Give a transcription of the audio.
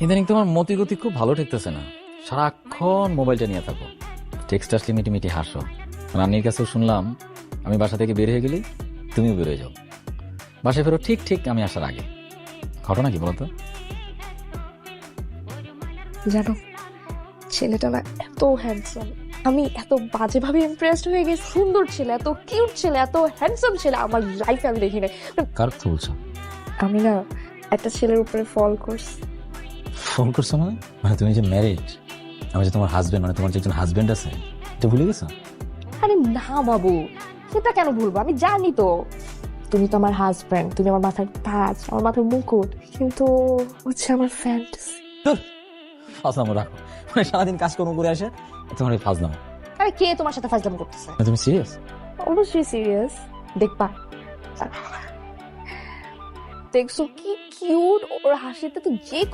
ইদানিং তোমার মতিগতি খুব ভালো ঠেকতেছে না, সারাক্ষণ মোবাইলটা নিয়ে থাকো, টেক্সট আসলে মিটি হাসো। রান্নির কাছেও শুনলাম আমি বাসা থেকে বের হয়ে গেলি তুমিও বের হয়ে যাও, বাসায় ফেরো ঠিক ঠিক আমি আসার আগে। ঘটনা কি বলতো? জানো, ছেলেটা না এত হ্যান্ডসাম, আমি এত বাজেভাবে ইমপ্রেসড হয়ে গেছি। সুন্দর ছেলে, এত কিউট ছেলে, এত হ্যান্ডসাম ছেলে আমার লাইফে আমি দেখি নাই। কার কথা বলছো? আমি না একটা ছেলের উপরে ফল করছি। ফোন করছো মানে? মানে তুমি যে ম্যারিড, আমি যে তোমার হাজবেন্ড, মানে তোমার যে একজন হাজবেন্ড আছে, এটা ভুলে গেছো? আরে না বাবু, সেটা কেন ভুলবো, আমি জানি তো তুমি তো আমার হাজবেন্ড, তুমি আমার মাথার তাজ, আমার মাথার মুকুট, কিন্তু হচ্ছে আমার ফ্যান্টাসি। ফাজলামো রাখো, মানে সারাদিন কাজকর্ম করে আসে তোমার এই ফাজলামো। আরে কে তোমার সাথে ফাজলামো করতেছে? মানে তুমি সিরিয়াস? অবশ্যই সিরিয়াস। দেখবা, দেখছো কি কিউট, ওর হাসিতে তো যে